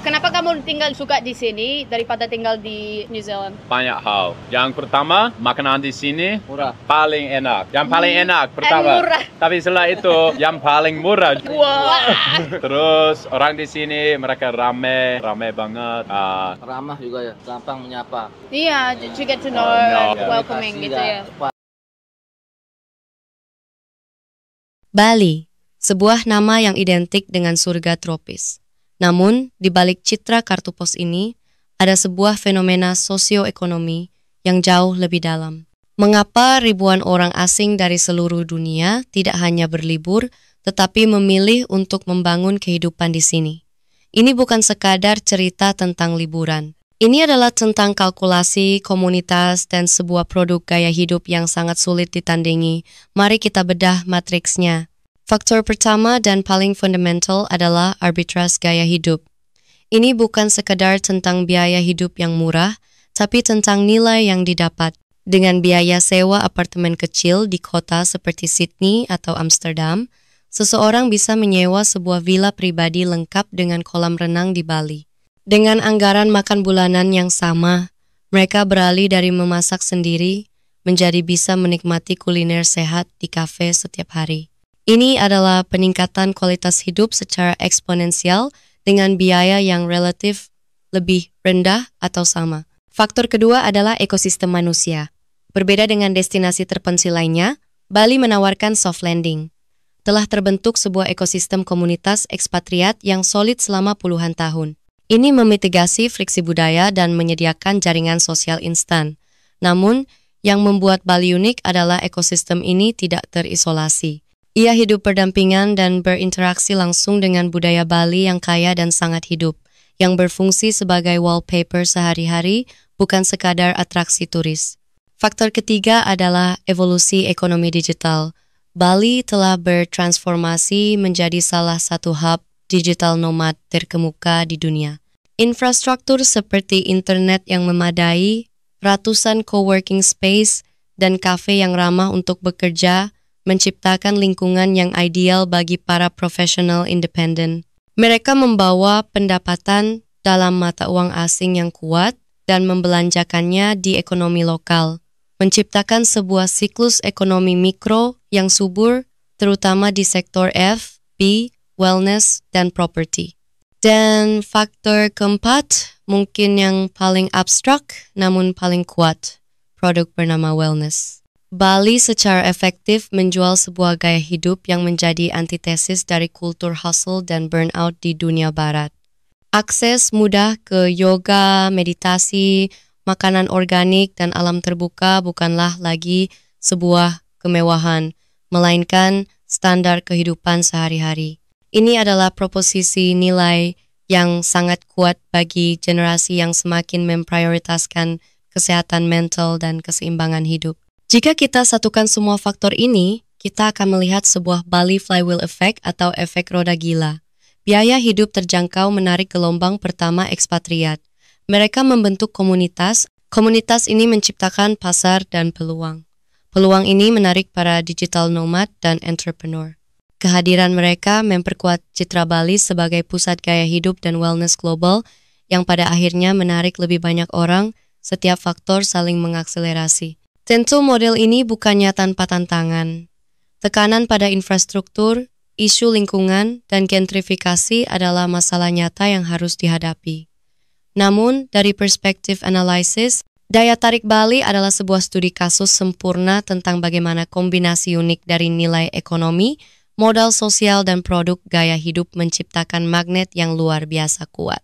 Kenapa kamu suka di sini daripada tinggal di New Zealand? Banyak hal. Yang pertama, makanan di sini Murah. paling enak. Yang paling enak pertama. Murah. Tapi setelah itu yang paling murah. Wah. Terus orang di sini mereka ramai banget. Ramah juga ya, gampang menyapa. Iya, to get to know, welcoming gitu ya. Bali, sebuah nama yang identik dengan surga tropis. Namun, di balik citra kartu pos ini, ada sebuah fenomena sosioekonomi yang jauh lebih dalam. Mengapa ribuan orang asing dari seluruh dunia tidak hanya berlibur, tetapi memilih untuk membangun kehidupan di sini? Ini bukan sekadar cerita tentang liburan. Ini adalah tentang kalkulasi, komunitas, dan sebuah produk gaya hidup yang sangat sulit ditandingi. Mari kita bedah matriksnya. Faktor pertama dan paling fundamental adalah arbitrase gaya hidup. Ini bukan sekedar tentang biaya hidup yang murah, tapi tentang nilai yang didapat. Dengan biaya sewa apartemen kecil di kota seperti Sydney atau Amsterdam, seseorang bisa menyewa sebuah villa pribadi lengkap dengan kolam renang di Bali. Dengan anggaran makan bulanan yang sama, mereka beralih dari memasak sendiri menjadi bisa menikmati kuliner sehat di kafe setiap hari. Ini adalah peningkatan kualitas hidup secara eksponensial dengan biaya yang relatif lebih rendah atau sama. Faktor kedua adalah ekosistem manusia. Berbeda dengan destinasi terpencil lainnya, Bali menawarkan soft landing. Telah terbentuk sebuah ekosistem komunitas ekspatriat yang solid selama puluhan tahun. Ini memitigasi friksi budaya dan menyediakan jaringan sosial instan. Namun, yang membuat Bali unik adalah ekosistem ini tidak terisolasi. Ia hidup berdampingan dan berinteraksi langsung dengan budaya Bali yang kaya dan sangat hidup, yang berfungsi sebagai wallpaper sehari-hari, bukan sekadar atraksi turis. Faktor ketiga adalah evolusi ekonomi digital. Bali telah bertransformasi menjadi salah satu hub digital nomad terkemuka di dunia. Infrastruktur seperti internet yang memadai, ratusan coworking space, dan kafe yang ramah untuk bekerja menciptakan lingkungan yang ideal bagi para profesional independen. Mereka membawa pendapatan dalam mata uang asing yang kuat dan membelanjakannya di ekonomi lokal, menciptakan sebuah siklus ekonomi mikro yang subur, terutama di sektor F, B, wellness, dan property. Dan faktor keempat, mungkin yang paling abstrak namun paling kuat, produk bernama wellness. Bali secara efektif menjual sebuah gaya hidup yang menjadi antitesis dari kultur hustle dan burnout di dunia barat. Akses mudah ke yoga, meditasi, makanan organik, dan alam terbuka bukanlah lagi sebuah kemewahan, melainkan standar kehidupan sehari-hari. Ini adalah proposisi nilai yang sangat kuat bagi generasi yang semakin memprioritaskan kesehatan mental dan keseimbangan hidup. Jika kita satukan semua faktor ini, kita akan melihat sebuah Bali Flywheel Effect atau efek roda gila. Biaya hidup terjangkau menarik gelombang pertama ekspatriat. Mereka membentuk komunitas. Komunitas ini menciptakan pasar dan peluang. Peluang ini menarik para digital nomad dan entrepreneur. Kehadiran mereka memperkuat citra Bali sebagai pusat gaya hidup dan wellness global yang pada akhirnya menarik lebih banyak orang. Setiap faktor saling mengakselerasi. Tentu model ini bukannya tanpa tantangan. Tekanan pada infrastruktur, isu lingkungan, dan gentrifikasi adalah masalah nyata yang harus dihadapi. Namun, dari perspektif analisis, daya tarik Bali adalah sebuah studi kasus sempurna tentang bagaimana kombinasi unik dari nilai ekonomi, modal sosial, dan produk gaya hidup menciptakan magnet yang luar biasa kuat.